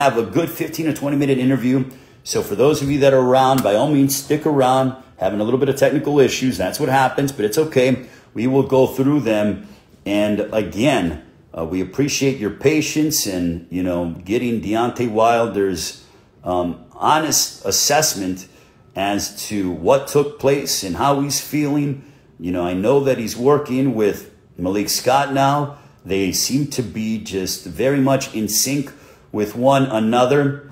have a good 15 to 20-minute interview. So for those of you that are around, by all means, stick around. Having a little bit of technical issues, that's what happens, but it's okay. We will go through them. And again, we appreciate your patience and, getting Deontay Wilder's honest assessment as to what took place and how he's feeling. I know that he's working with Malik Scott now. They seem to be just very much in sync with one another.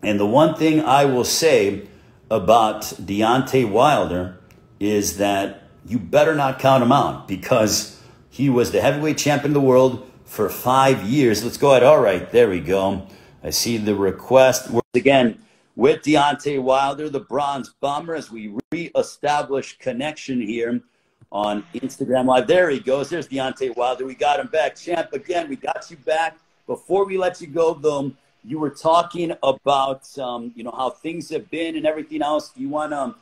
And the one thing I will say about Deontay Wilder is that you better not count him out, because he was the heavyweight champion of the world for 5 years. Let's go ahead. All right, there we go. I see the request. Once again, with Deontay Wilder, the Bronze Bomber, as we reestablish connection here on Instagram Live. There he goes. There's Deontay Wilder. We got him back. Champ, again, we got you back. Before we let you go, though, you were talking about, how things have been and everything else. You want to,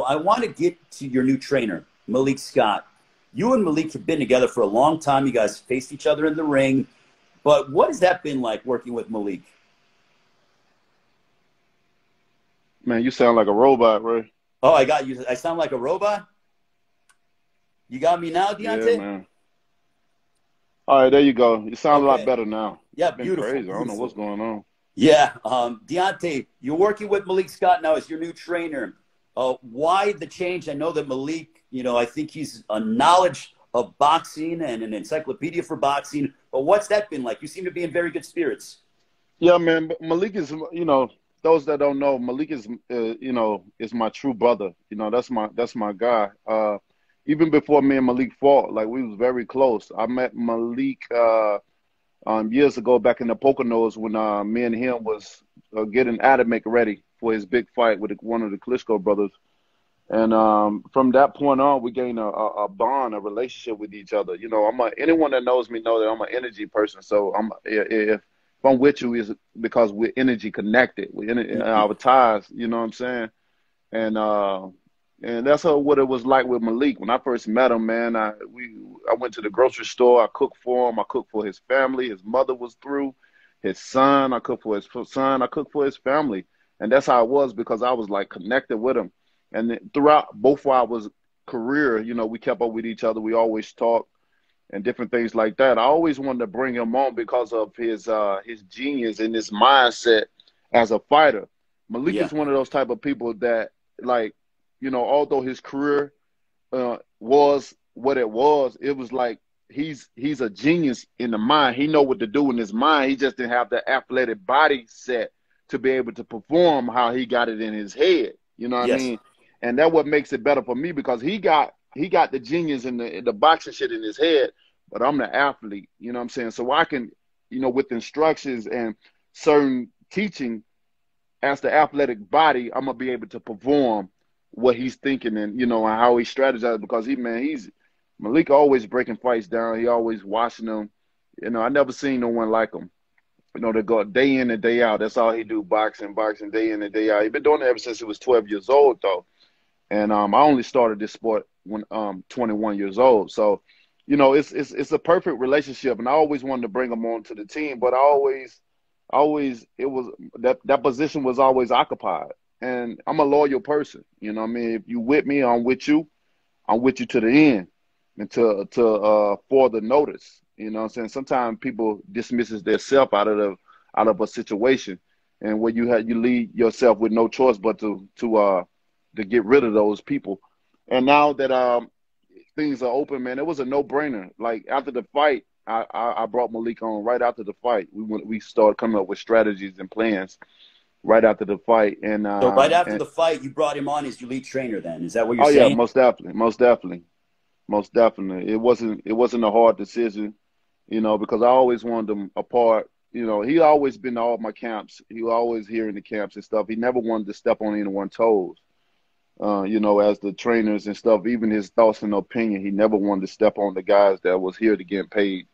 I want to get to your new trainer, Malik Scott. You and Malik have been together for a long time. You guys faced each other in the ring. But what has that been like working with Malik? Man, you sound like a robot, Ray. Oh, I got you. I sound like a robot? You got me now, Deontay? Yeah, man. All right, there you go. You sound a lot better now. Yeah, it's been beautiful. Crazy. I don't know what's going on. Yeah, Deontay, you're working with Malik Scott now as your new trainer. Why the change? I know that Malik, I think he's a knowledge of boxing and an encyclopedia for boxing. But what's that been like? You seem to be in very good spirits. Yeah, man. Malik is, those that don't know, Malik is, is my true brother. That's my guy. Even before me and Malik fought, we was very close. I met Malik years ago back in the Poconos when me and him was getting Adam make ready for his big fight with one of the Klitschko brothers. And from that point on, we gained a bond, a relationship with each other. Anyone that knows me know that I'm an energy person. So if I'm with you, is because we're energy connected. We're our ties. You know what I'm saying? And that's what it was like with Malik. When I first met him, man, I went to the grocery store. I cooked for him. I cooked for his family. His mother was through. His son, I cooked for his son. I cooked for his family. And that's how it was, because I was connected with him. And then throughout both of our career, we kept up with each other. We always talked and different things like that. I always wanted to bring him on because of his genius and his mindset as a fighter. Malik is one of those type of people that, although his career was what it was like he's a genius in the mind. He know what to do in his mind. He just didn't have the athletic body set to be able to perform how he got it in his head. You know what I mean? And that's what makes it better for me, because he got the genius and the boxing shit in his head, but I'm the athlete. You know what I'm saying? So I can, with instructions and certain teaching as the athletic body, I'm gonna be able to perform what he's thinking and and how he strategizes, because Malik always breaking fights down. He always watching them. I never seen no one like him. They go day in and day out. That's all he do, boxing day in and day out. He's been doing it ever since he was 12 years old, though. And I only started this sport when 21 years old. So, it's a perfect relationship. And I always wanted to bring him on to the team, but it was that position was always occupied. And I'm a loyal person. If you with me, I'm with you. I'm with you to the end and to further notice. You know what I'm saying? Sometimes people dismisses their self out of a situation, and where you leave yourself with no choice but to get rid of those people. And now that things are open, man, it was a no-brainer. After the fight, I brought Malik on right after the fight. We started coming up with strategies and plans right after the fight. And so right after the fight, you brought him on as your lead trainer then? Is that what you're saying? Oh, yeah, most definitely. It wasn't a hard decision, because I always wanted him apart. He always been to all my camps. He was always here in the camps and stuff. He never wanted to step on anyone's toes, as the trainers and stuff. Even his thoughts and opinion, he never wanted to step on the guys that was here to get paid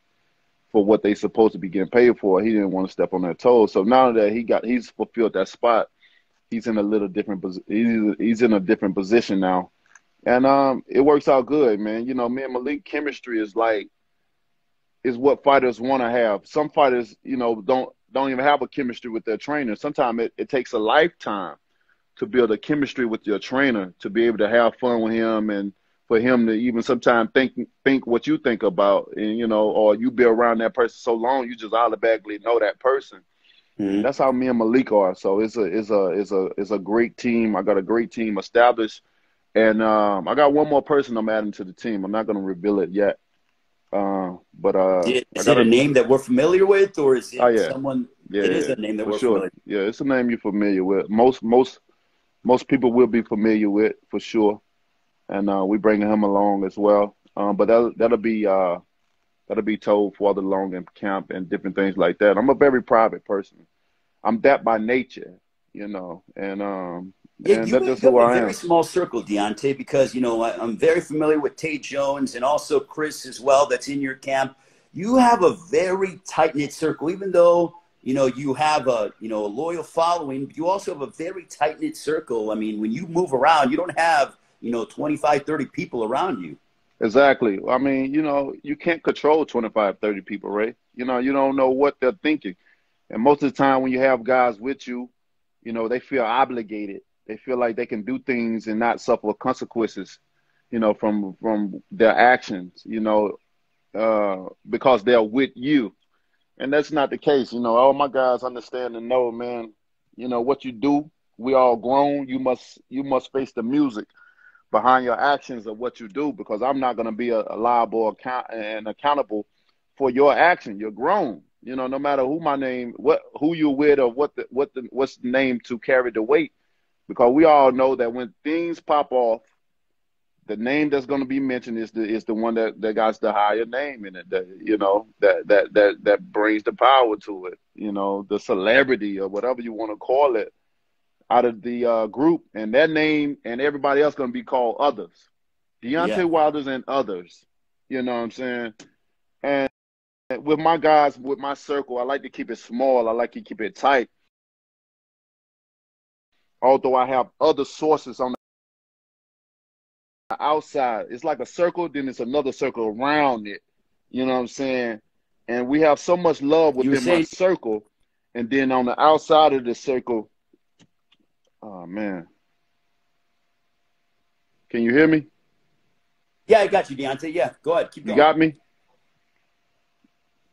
for what they supposed to be getting paid for. He didn't want to step on their toes. So now that he's fulfilled that spot, he's in a little different. He's in a different position now, and it works out good, man. Me and Malik chemistry is what fighters want to have. Some fighters, don't even have a chemistry with their trainer. Sometimes it takes a lifetime to build a chemistry with your trainer, to be able to have fun with him, and for him to even sometimes think what you think about, and or you be around that person so long, you just automatically know that person. Mm-hmm. That's how me and Malik are. So it's a great team. I got a great team established, and I got one more person I'm adding to the team. I'm not going to reveal it yet. But Is it a name that we're familiar with, or is it yeah. someone? Yeah, it is a name that for we're sure. familiar with. Yeah, it's a name you're familiar with. Most people will be familiar with, for sure. And we bringing him along as well. But that'll be told further along in camp and different things like that. I'm a very private person. I'm that by nature, Yeah, and you that's make just up who a I very am. small circle, Deontay, because I'm very familiar with Tay Jones and also Chris as well. That's in your camp. You have a very tight knit circle, even though you have a loyal following. You also have a very tight knit circle. I mean, when you move around, you don't have 25, 30 people around you. Exactly. I mean, you can't control 25, 30 people, Ray. You don't know what they're thinking. And most of the time when you have guys with you, they feel obligated. They feel like they can do things and not suffer consequences, from their actions, because they're with you. And that's not the case. All my guys understand and know, man, what you do, we all grown. You must face the music behind your actions of what you do, because I'm not going to be a liable and accountable for your action. You're grown. No matter who you're with, or what's the name to carry the weight, because we all know that when things pop off, the name that's going to be mentioned is the one that got the higher name in it. That brings the power to it. The celebrity or whatever you want to call it out of the group, and that name and everybody else going to be called others. Yeah. Deontay Wilder's and others. You know what I'm saying? And with my guys, with my circle, I like to keep it small. I like to keep it tight. Although I have other sources on the outside. It's like a circle, then it's another circle around it. You know what I'm saying? And we have so much love You were within my saying, circle. And then on the outside of the circle, oh, man. Can you hear me? yeah, I got you, Deontay. Yeah, go ahead. Keep You going. got me?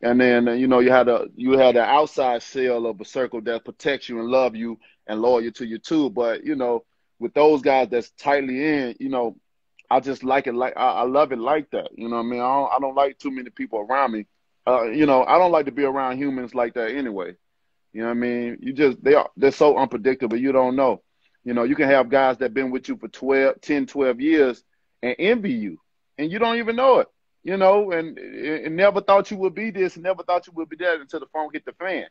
And then, you had the outside shell of a circle that protects you and love you and loyal to you too. But, with those guys that's tightly in, I just like it. I love it like that. You know what I mean? I don't like too many people around me. I don't like to be around humans like that anyway. You know what I mean? They're so unpredictable. You don't know. You can have guys that been with you for 10, 12 years and envy you, and you don't even know it. And never thought you would be this, and never thought you would be that until the phone hit the fan.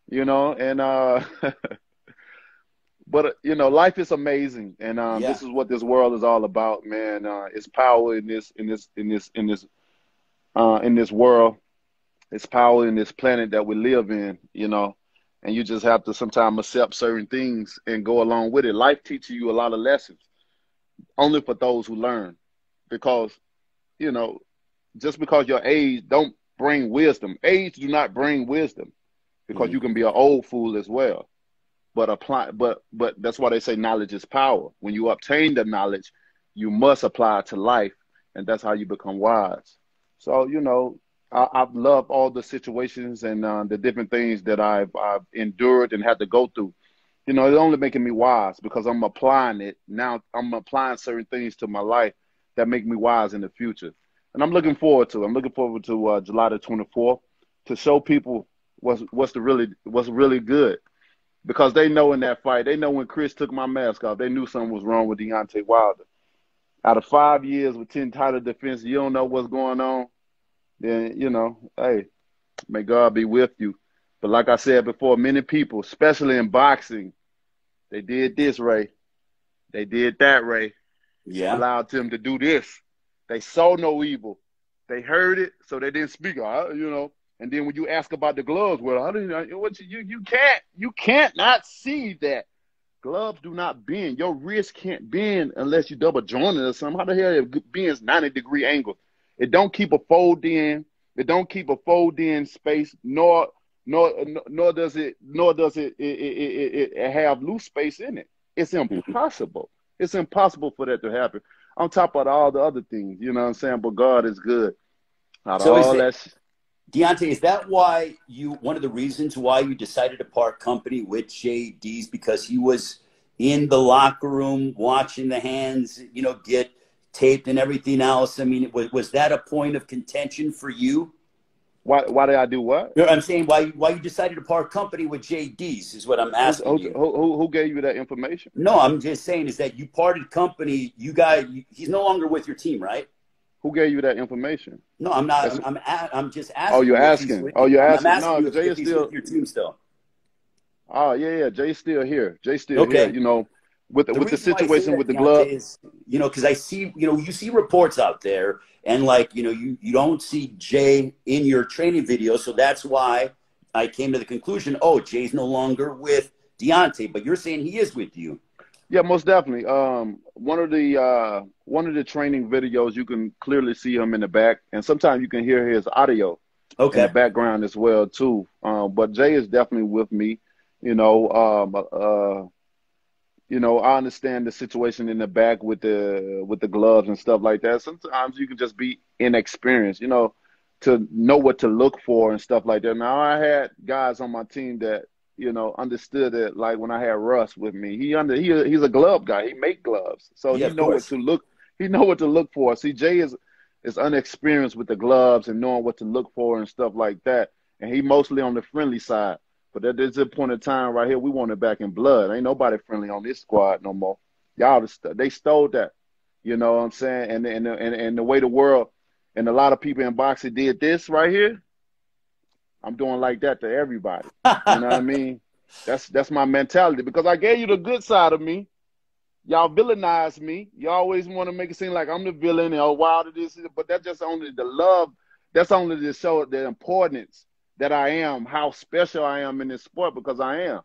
And but life is amazing, and Yeah. this is what this world is all about, man. It's power in this world. It's power in this planet that we live in, and you just have to sometimes accept certain things and go along with it. Life teaches you a lot of lessons, only for those who learn, because just because your age don't bring wisdom. Age do not bring wisdom, because Mm-hmm. you can be an old fool as well. But that's why they say knowledge is power. When you obtain the knowledge, you must apply it to life, and that's how you become wise. So I've loved all the situations and the different things that I've endured and had to go through. It's only making me wise, because I'm applying it now. I'm applying certain things to my life that make me wise in the future, and I'm looking forward to. July the 24th, to show people what's really good. Because they know in that fight, they know when Chris took my mask off, they knew something was wrong with Deontay Wilder. Out of 5 years with 10 title defense, you don't know what's going on, then, hey, may God be with you. But like I said before, many people, especially in boxing, they did this, Ray. They did that, Ray. Yeah. Allowed them to do this. They saw no evil. They heard it, so they didn't speak. And then when you ask about the gloves, well, how do you can't not see that gloves do not bend. Your wrist can't bend unless you double joint it or something. How the hell it bends 90-degree angle? It don't keep a fold in. It don't keep a fold in space, nor nor does it have loose space in it. It's impossible. It's impossible for that to happen. On top of all the other things, you know what I'm saying? But God is good. Out of So is all it, that. Deontay, is that why one of the reasons why you decided to part company with JD's, because he was in the locker room watching the hands, get taped and everything else? I mean, was that a point of contention for you? Why did I do what? I'm saying why you decided to part company with JD's is what I'm asking you. Who gave you that information? No, I'm just saying is that you parted company. He's no longer with your team, right? Who gave you that information? No, I'm not. I'm just asking. Oh, you're you if he's asking. with Oh, you. you're I'm asking. asking No, you Jay if is he's still. with your team still. Oh, yeah. Jay's still here. Jay's still here. Okay. With The the reason why I say situation that, with the Deontay, glove. is, because I see, you see reports out there, and you don't see Jay in your training video, so that's why I came to the conclusion, oh, Jay's no longer with Deontay, but you're saying he is with you. Yeah, most definitely. One of the training videos, you can clearly see him in the back, and sometimes you can hear his audio in the Okay. background as well too. But Jay is definitely with me. You know, I understand the situation in the back with the gloves and stuff like that. Sometimes you can just be inexperienced, to know what to look for and stuff like that. Now I had guys on my team that understood it. Like when I had Russ with me, he's a glove guy. He make gloves, so Yeah, he of know what course. to look. He know what to look for. CJ is unexperienced with the gloves and knowing what to look for and stuff like that. And he mostly on the friendly side. But at this point in time right here, we want it back in blood. Ain't nobody friendly on this squad no more. Y'all, they stole that. You know what I'm saying? And the way the world and a lot of people in boxing did this right here, I'm doing like that to everybody. You know what I mean? That's my mentality, because I gave you the good side of me. Y'all villainize me. You always want to make it seem like I'm the villain and wild it is, but that's just only the love. That's only to show the importance that I am, how special I am in this sport, because I am.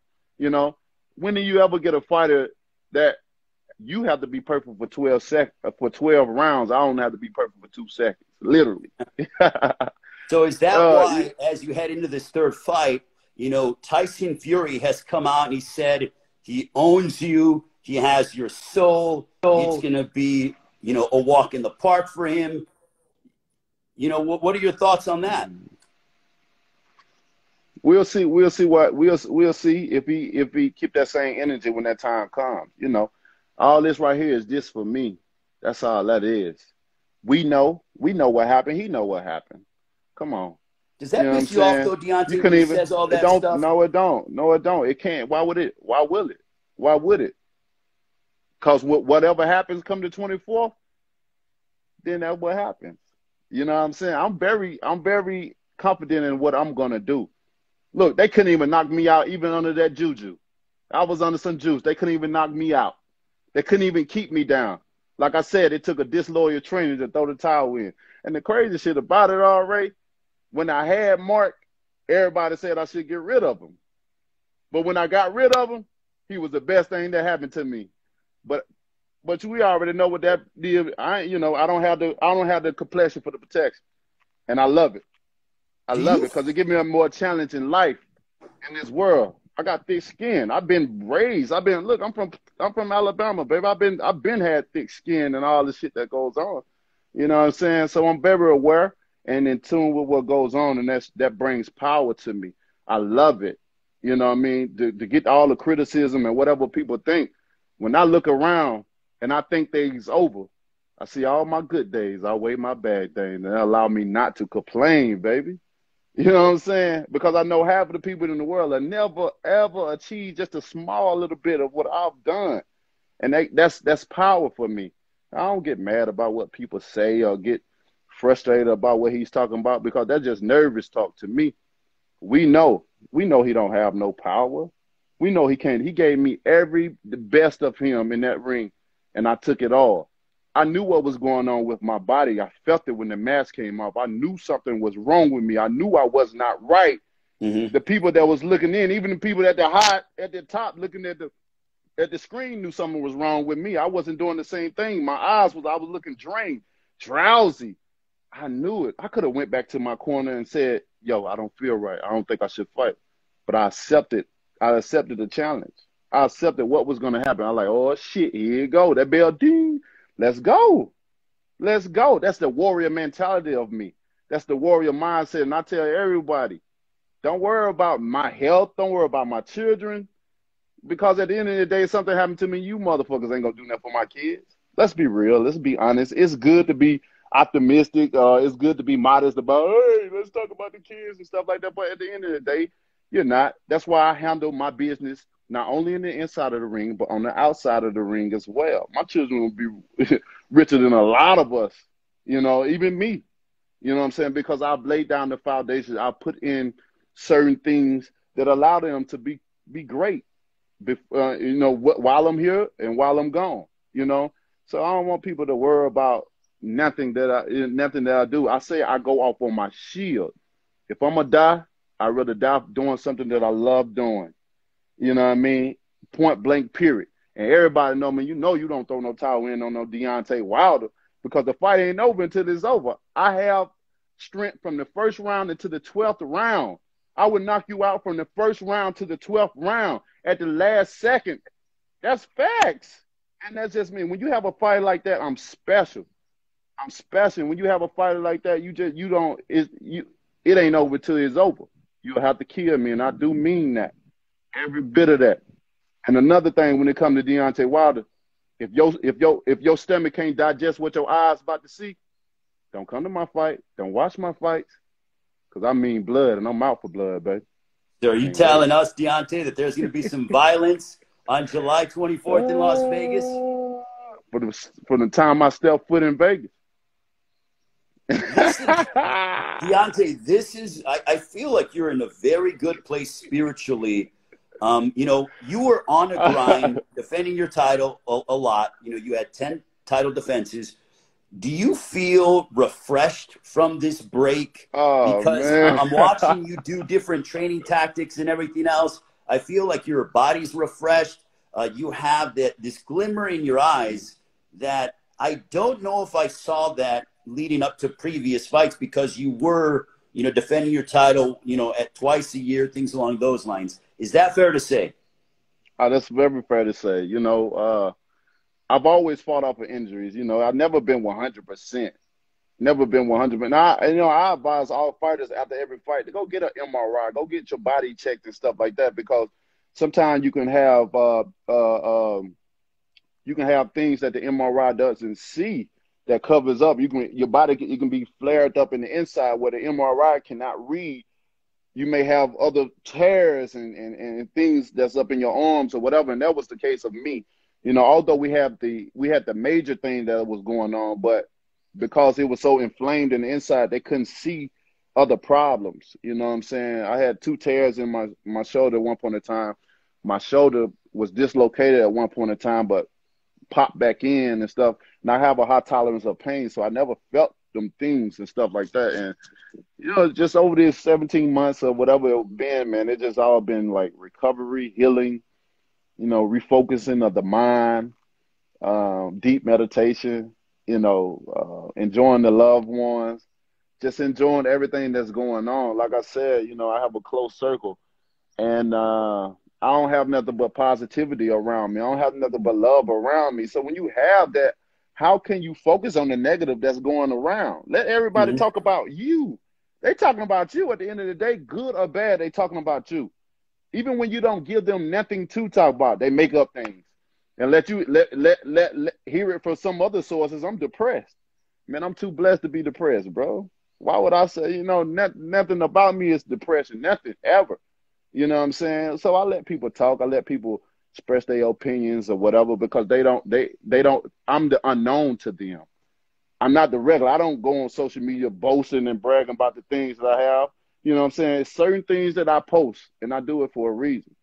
When do you ever get a fighter that you have to be perfect for 12 rounds? I don't have to be perfect for 2 seconds, literally. So is that why, as you head into this third fight, Tyson Fury has come out and he said he owns you. He has your soul. It's going to be, a walk in the park for him. What are your thoughts on that? We'll see. We'll see if he keep that same energy when that time comes. All this right here is just for me. That's all that is. We know what happened. He know what happened. Come on. Does that piss you off though, Deontay, when he says all that stuff? No, it don't. No, it don't. It can't. Why would it? Why will it? Why would it? Because whatever happens come the 24th, then that's what happens. You know what I'm saying? I'm very confident in what I'm gonna do. Look, they couldn't even knock me out even under that juju. I was under some juice. They couldn't even knock me out. They couldn't even keep me down. Like I said, it took a disloyal trainer to throw the towel in. And the crazy shit about it all, Ray, when I had Mark, everybody said I should get rid of him. But when I got rid of him, he was the best thing that happened to me. But we already know what that did. I don't have the complexion for the protection, and I love it. I love it because it gives me a more challenge in life in this world. I got thick skin. I've been raised. I'm from Alabama, baby. I've been had thick skin and all the shit that goes on. You know what I'm saying? So I'm very aware and in tune with what goes on, and that brings power to me. I love it. You know what I mean? To get all the criticism and whatever people think. When I look around and I think things over, I see all my good days. I weigh my bad days, and that allow me not to complain, baby. You know what I'm saying? Because I know half of the people in the world have never, ever achieved just a small little bit of what I've done. And that's power for me. I don't get mad about what people say or get frustrated about what he's talking about, because that's just nervous talk to me. We know he don't have no power. We know he can't. He gave me the best of him in that ring, and I took it all. I knew what was going on with my body. I felt it when the mask came off. I knew something was wrong with me. I knew I was not right. Mm-hmm. The people that was looking in, even the people at the top looking at the screen, knew something was wrong with me. I wasn't doing the same thing. I was looking drained, drowsy. I knew it. I could have went back to my corner and said, yo, I don't feel right. I don't think I should fight. But I accepted. I accepted the challenge. I accepted what was going to happen. I'm like, oh, shit, here you go. That bell ding. Let's go. Let's go. That's the warrior mentality of me. That's the warrior mindset. And I tell everybody, don't worry about my health. Don't worry about my children. Because at the end of the day, something happened to me, you motherfuckers ain't going to do nothing for my kids. Let's be real. Let's be honest. It's good to be optimistic. It's good to be modest about, hey, let's talk about the kids and stuff like that. But at the end of the day, you're not. That's why I handle my business not only in the inside of the ring, but on the outside of the ring as well. My children will be richer than a lot of us, you know, even me. You know what I'm saying? Because I've laid down the foundation. I put in certain things that allow them to be great, you know, while I'm here and while I'm gone, you know. So I don't want people to worry about nothing that I do. I say I go off on my shield. If I'm going to die, I'd rather die doing something that I love doing. You know what I mean? Point blank, period. And everybody know me. You know you don't throw no towel in on no Deontay Wilder because the fight ain't over until it's over. I have strength from the first round into the 12th round. I would knock you out from the first round to the 12th round at the last second. That's facts. And that's just me. When you have a fight like that, I'm special. I'm special. When you have a fight like that, it ain't over till it's over. You'll have to kill me, and I do mean that. Every bit of that. And another thing, when it comes to Deontay Wilder, if your stomach can't digest what your eyes about to see, don't come to my fight. Don't watch my fights, because I mean blood, and I'm out for blood, baby. So are you telling us, Deontay, that there's going to be some violence on July 24th in Las Vegas? For the time I step foot in Vegas. Deontay, I feel like you're in a very good place spiritually. You know, you were on a grind defending your title a lot. You know, you had 10 title defenses. Do you feel refreshed from this break? Because I'm watching you do different training tactics and everything else. I feel like your body's refreshed. You have this glimmer in your eyes that I don't know if I saw that leading up to previous fights, because you were, you know, defending your title, you know, at twice a year, things along those lines. Is that fair to say? That's very fair to say. You know, I've always fought off of injuries. You know, I've never been 100%. Never been 100%. I advise all fighters after every fight to go get an MRI, go get your body checked and stuff like that, because sometimes you can have things that the MRI doesn't see that covers up. Your body can be flared up in the inside where the MRI cannot read. You may have other tears and things that's up in your arms or whatever, and that was the case of me. You know, although we had the major thing that was going on, but because it was so inflamed in the inside, they couldn't see other problems. You know what I'm saying? I had 2 tears in my shoulder at one point in time. My shoulder was dislocated at one point in time, but popped back in and stuff. And I have a high tolerance of pain, so I never felt them things and stuff like that. And, you know, just over these 17 months or whatever it's been, man, it just all been like recovery, healing, you know, refocusing of the mind, deep meditation, you know, enjoying the loved ones, just enjoying everything that's going on. Like I said, you know, I have a close circle, and I don't have nothing but positivity around me. I don't have nothing but love around me. So when you have that, how can you focus on the negative that's going around? Let everybody talk about you. They talking about you at the end of the day, good or bad, they talking about you. Even when you don't give them nothing to talk about, they make up things and let hear it from some other sources. I'm depressed. Man, I'm too blessed to be depressed, bro. Why would I say, you know, nothing about me is depression, nothing ever. You know what I'm saying? So I let people talk. I let people express their opinions or whatever, because they don't, I'm the unknown to them. I'm not the regular. I don't go on social media boasting and bragging about the things that I have. You know what I'm saying? It's certain things that I post, and I do it for a reason.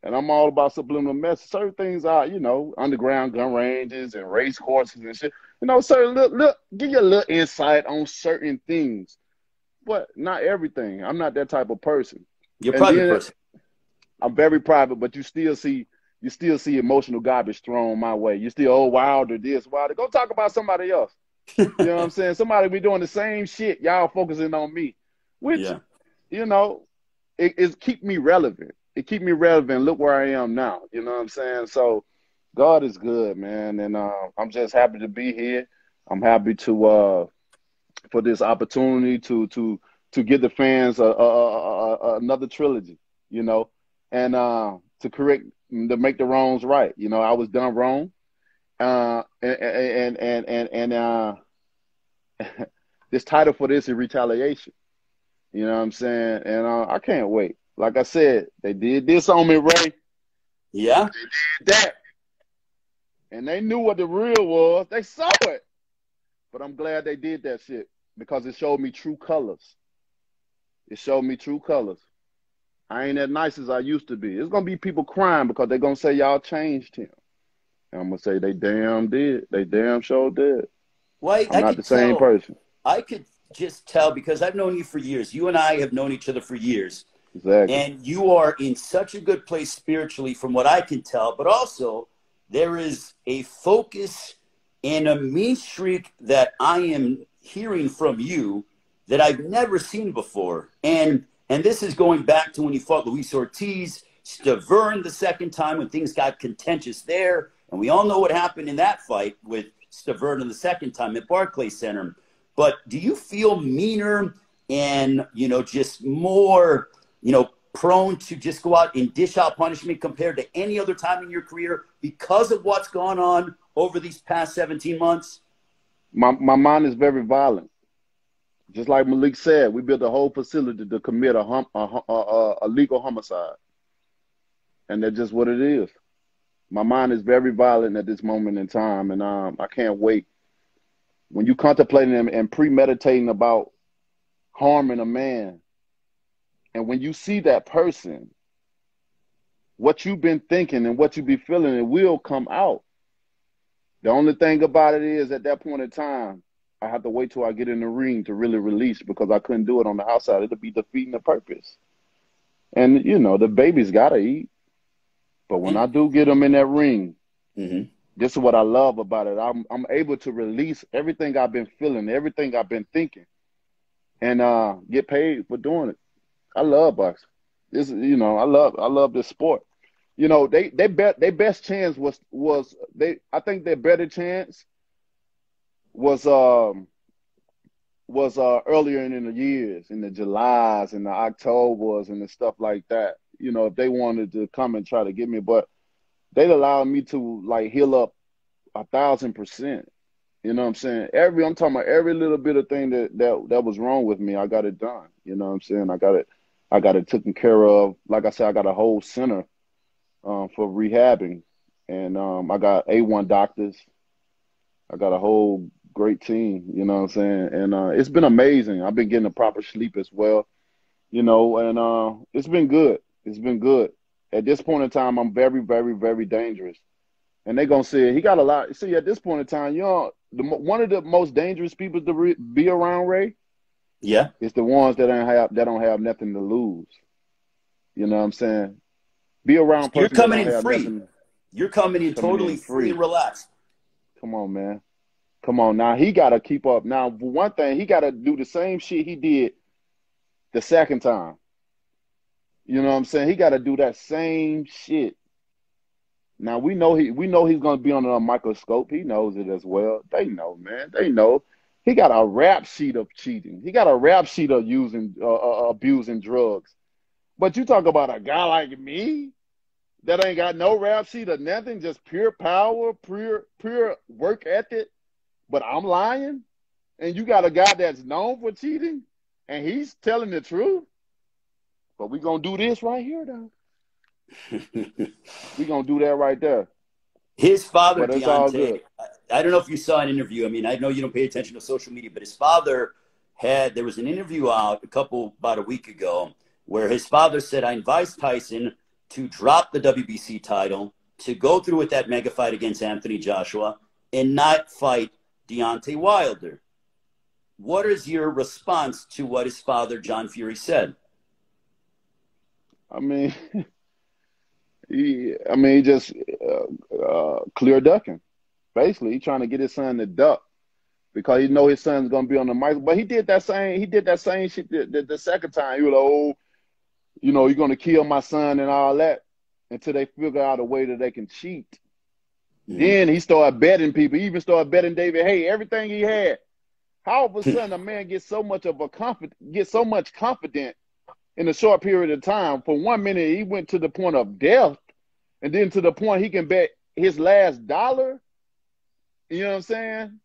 And I'm all about subliminal message. Certain things are, you know, underground gun ranges and race courses and shit. You know, certain look, give you a little insight on certain things, but not everything. I'm not that type of person. You're a private person. I'm very private, but you still see emotional garbage thrown my way. You still, oh, Wilder this, Wilder. Go talk about somebody else. You know what I'm saying? Somebody be doing the same shit. Y'all focusing on me, which, Yeah. you know, it keep me relevant. It keep me relevant. Look where I am now. You know what I'm saying? So God is good, man. And I'm just happy to be here. I'm happy to for this opportunity to give the fans another trilogy, you know, and to make the wrongs right. You know, I was done wrong. And this title for this is retaliation. You know what I'm saying? And I can't wait. Like I said, they did this on me, Ray. Yeah. Did that. And they knew what the real was. They saw it. But I'm glad they did that shit because it showed me true colors. It showed me true colors. I ain't as nice as I used to be. It's going to be people crying because they're going to say y'all changed him. And I'm going to say they damn did. They damn sure did. Well, I'm I not the could same tell. person. I could just tell because I've known you for years. You and I have known each other for years. Exactly. And you are in such a good place spiritually, from what I can tell. But also, there is a focus and a mean streak that I am hearing from you that I've never seen before. And this is going back to when you fought Luis Ortiz, Stavern the second time when things got contentious there. And we all know what happened in that fight with Stavern the second time at Barclays Center. But do you feel meaner and, just more, prone to just go out and dish out punishment compared to any other time in your career because of what's gone on over these past 17 months? My mind is very violent. Just like Malik said, we built a whole facility to commit a legal homicide. And that's just what it is. My mind is very violent at this moment in time, and I can't wait. When you contemplating and premeditating about harming a man, and when you see that person, what you've been thinking and what you be feeling, it will come out. The only thing about it is at that point in time, I have to wait till I get in the ring to really release because I couldn't do it on the outside. It'll be defeating the purpose. And, the baby's got to eat. But when I do get them in that ring, this is what I love about it. I'm able to release everything I've been feeling, everything I've been thinking, and get paid for doing it. I love boxing. This, I love this sport. Their best chance was I think their better chance was earlier in the years, in the Julys and the Octobers and the stuff like that. If they wanted to come and try to get me, but they allowed me to heal up 1,000%. You know what I'm saying? I'm talking about every little bit of thing that was wrong with me. I got it done. You know what I'm saying? I got it taken care of. Like I said, I got a whole center for rehabbing, and I got A1 doctors. I got a whole great team. You know what I'm saying? And it's been amazing. I've been getting a proper sleep as well. And it's been good. It's been good. At this point in time, I'm very, very, very dangerous. And they're going to say, he got a lot. See, at this point in time, one of the most dangerous people to be around, Ray, Yeah. is the ones that don't have nothing to lose. You know what I'm saying? Be around a You're person that coming don't in have free. nothing. You're coming in Coming totally in free and free. relaxed. Come on, man. Come on. Now, he got to keep up. Now, for one thing, he got to do the same shit he did the second time. You know what I'm saying? He got to do that same shit. Now we know he's gonna be under a microscope. He knows it as well. They know, man. They know. He got a rap sheet of cheating. He got a rap sheet of using abusing drugs. But you talk about a guy like me that ain't got no rap sheet or nothing, just pure power, pure work ethic. But I'm lying, and you got a guy that's known for cheating, and he's telling the truth. But we gonna do this right here, though. We gonna do that right there. His father, But it's all Deontay, good. I don't know if you saw an interview. I mean, I know you don't pay attention to social media, but his father there was an interview out about a week ago where his father said, I advised Tyson to drop the WBC title, to go through with that mega fight against Anthony Joshua, and not fight Deontay Wilder. What is your response to what his father, John Fury, said? I mean, he just clear ducking. Basically, he's trying to get his son to duck. because he know his son's gonna be on the mic. But he did that same shit the second time. He was like, oh, you're gonna kill my son and all that until they figure out a way that they can cheat. Then he started betting people. He even started betting David Hay, everything he had. How all of a sudden a man gets so much confident in a short period of time? For 1 minute, he went to the point of death, and then to the point he can bet his last dollar. You know what I'm saying?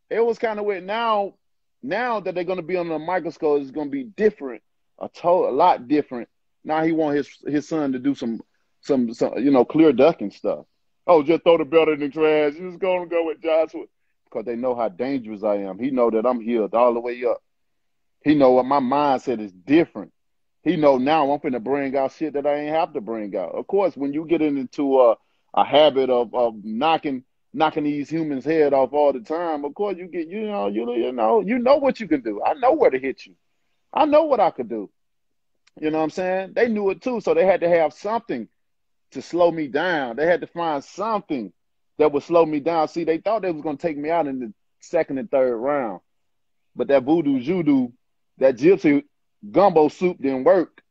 It was kind of weird. Now that they're going to be on the microscope, it's going to be different, a lot different. Now he want his son to do some clear ducking stuff. Oh, just throw the belt in the trash. Just going to go with Joshua. Because they know how dangerous I am. He know that I'm healed all the way up. He know what my mindset is different. He know now I'm finna bring out shit that I ain't have to bring out. Of course, when you get into a habit of knocking these humans' head off all the time, of course you get you know what you can do. I know where to hit you. I know what I could do. You know what I'm saying? They knew it too, so they had to have something to slow me down. They had to find something that would slow me down. See, they thought they was going to take me out in the second and third round. But that voodoo judo, that gypsy gumbo soup didn't work.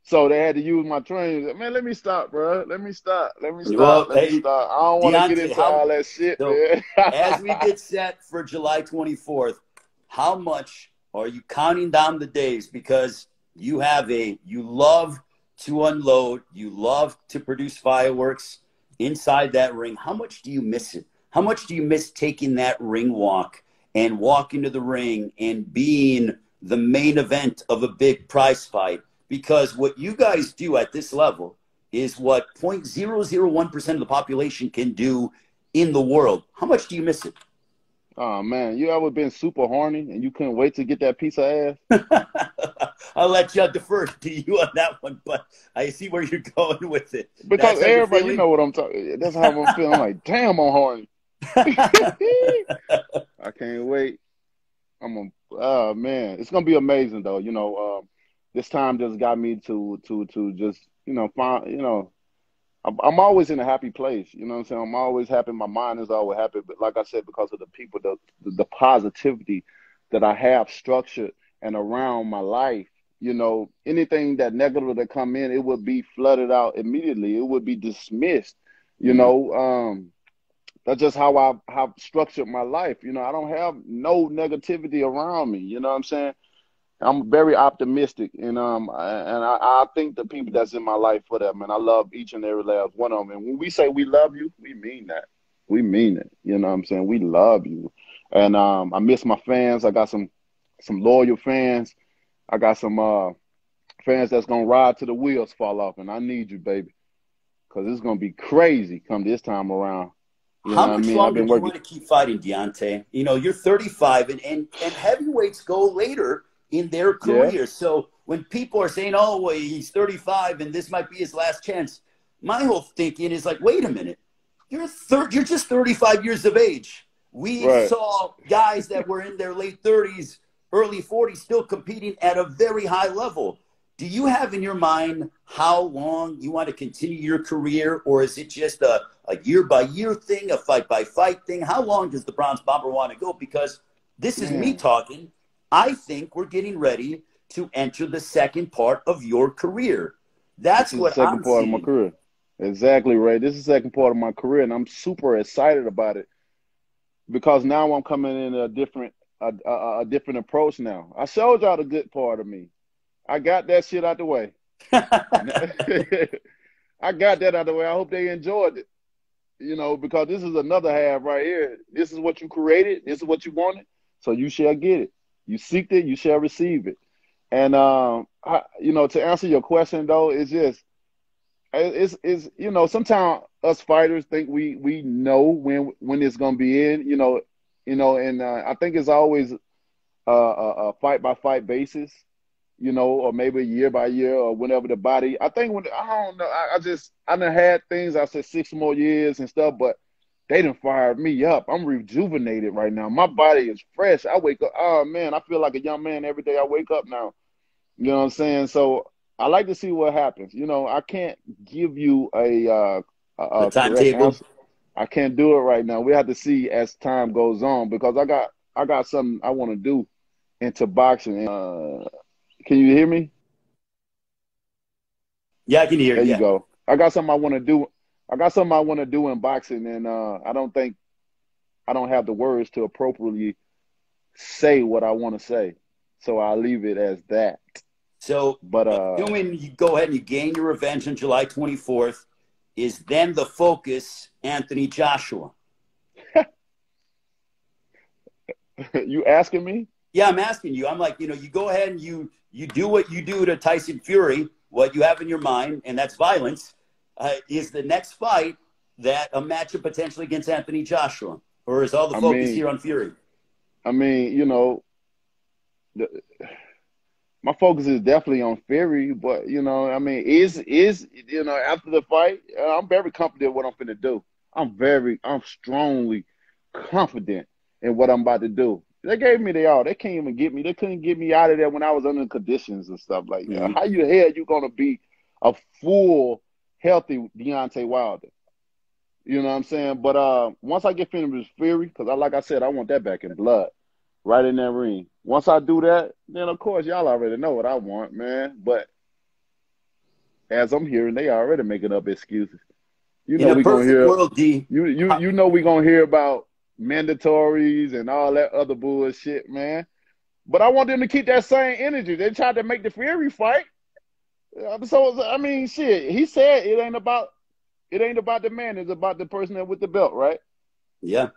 So they had to use my training. Man, let me stop, bro. Let me stop. Let me stop. I don't want to get into all that shit, man. As we get set for July 24th, how much are you counting down the days? Because you love to unload. You love to produce fireworks inside that ring. How much do you miss it? How much do you miss taking that ring walk and walking to the ring and being the main event of a big prize fight? Because what you guys do at this level is what 0.001% of the population can do in the world. How much do you miss it? Oh, man, you ever been super horny and you couldn't wait to get that piece of ass? I'll let you defer to you on that one, but I see where you're going with it. Because everybody, you know what I'm talking. That's how I'm feeling. I'm like, damn, I'm horny. I can't wait. Oh man, it's gonna be amazing though. This time just got me to just find. I'm always in a happy place. You know what I'm saying? I'm always happy. My mind is always happy. But like I said, because of the people, the positivity that I have structured and around my life. Anything that negative that come in, it would be flooded out immediately. It would be dismissed. That's just how I have structured my life. I don't have no negativity around me. You know what I'm saying? I'm very optimistic, and I think the people that's in my life for that, man, I love each and every last one of them. And when we say we love you, we mean that. We mean it. You know what I'm saying? We love you. And I miss my fans. I got some loyal fans. I got some fans that's going to ride till the wheels fall off, and I need you, baby, because it's going to be crazy come this time around. How much longer do you want to keep fighting, Deontay? You're 35, and heavyweights go later in their career. Yeah. So when people are saying, oh, well, he's 35 and this might be his last chance, my whole thinking is like, wait a minute. You're just 35 years of age. We saw guys that were in their late 30s, early 40s still competing at a very high level. Do you have in your mind how long you want to continue your career, or is it just a year-by-year thing, a fight-by-fight thing? How long does the Bronze Bomber want to go? Because this is me talking. I think we're getting ready to enter the second part of your career. That's what I'm seeing. Second part of my career. Exactly, Ray. This is the second part of my career, and I'm super excited about it because now I'm coming in a different approach now. I showed y'all the good part of me. I got that shit out the way. I got that out the way. I hope they enjoyed it. Because this is another half right here. This is what you created. This is what you wanted. So you shall get it. You seeked it, you shall receive it. And to answer your question though, sometimes us fighters think we know when it's gonna be in, and I think it's always a fight by fight basis, or maybe year by year or whenever the body. I think I don't know. I done had things. I said 6 more years and stuff, but they done fired me up. I'm rejuvenated right now. My body is fresh. I wake up. Oh man, I feel like a young man every day I wake up now. You know what I'm saying? So I like to see what happens. I can't give you a timetable. I can't do it right now. We have to see as time goes on because I got I got something I want to do into boxing. Can you hear me? Yeah, I can hear There you. you Yeah. go. I got something I want to do. I got something I want to do in boxing, and I don't think I don't have the words to appropriately say what I want to say, so I'll leave it as that. So, But assuming you go ahead and you gain your revenge on July 24th, is then the focus Anthony Joshua? you asking me? Yeah, I'm asking you. I'm like, you go ahead and you do what you do to Tyson Fury, what you have in your mind, and that's violence. Is the next fight that a matchup potentially against Anthony Joshua, or is all the I focus mean, here on Fury? I mean, the, my focus is definitely on Fury, but I mean, is after the fight, I'm very confident what I'm finna do. I'm strongly confident in what I'm about to do. They gave me the all. They can't even get me. They couldn't get me out of there when I was under conditions and stuff like that. Mm-hmm. How you hell you gonna be a full, healthy Deontay Wilder? You know what I'm saying? But once I get finished with Fury, because like I said, I want that back in blood, right in that ring. Once I do that, then of course y'all already know what I want, man. But as I'm hearing, they already making up excuses. You In know a we gonna perfect hear world, D. you know we gonna hear about mandatories and all that other bullshit, man. But I want them to keep that same energy. They tried to make the Fury fight. So I mean, shit. He said it ain't about the man. It's about the person that with the belt, right? Yeah.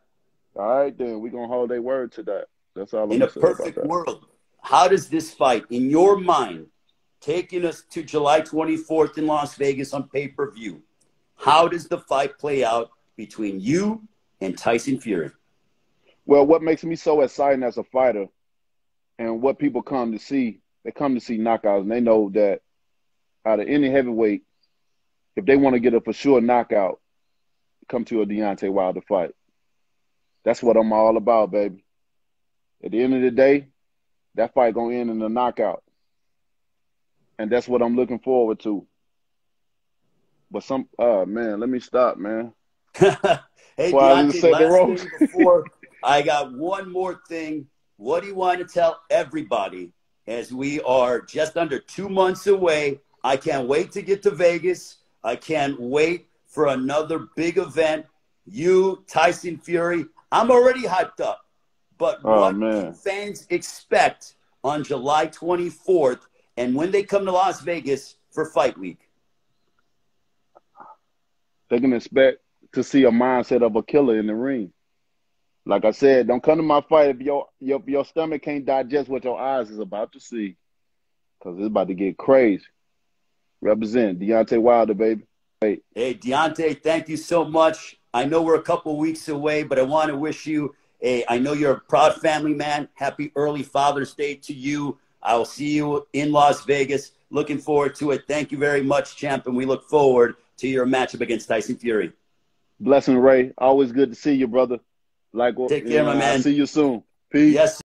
All right, then we gonna hold their word to that. That's all I'm In a gonna say about perfect that. world, how does this fight, in your mind, taking us to July 24th in Las Vegas on pay-per-view, how does the fight play out between you and Tyson Fury? Well, what makes me so exciting as a fighter, and what people come to see, they come to see knockouts, and they know that out of any heavyweight, if they want to get a for sure knockout, come to a Deontay Wilder fight. That's what I'm all about, baby. At the end of the day, that fight gonna end in a knockout, and that's what I'm looking forward to. But man, let me stop, man. Hey, Before I just Deontay, set the last ropes. thing before I got one more thing. What do you want to tell everybody as we are just under 2 months away? I can't wait to get to Vegas. I can't wait for another big event. You, Tyson Fury, I'm already hyped up. But Oh what can man, fans expect on July 24th and when they come to Las Vegas for Fight Week? they can expect to see a mindset of a killer in the ring. Like I said, don't come to my fight if your stomach can't digest what your eyes is about to see, because it's about to get crazy. Represent Deontay Wilder, baby. Hey, Hey, Deontay, thank you so much. I know we're a couple weeks away, but I want to wish you I know you're a proud family man. Happy early Father's Day to you. I will see you in Las Vegas. Looking forward to it. Thank you very much, champ, and we look forward to your matchup against Tyson Fury. blessing Ray. Always good to see you, brother. Like, Take care, my I'll man. see you soon. Peace. Yes.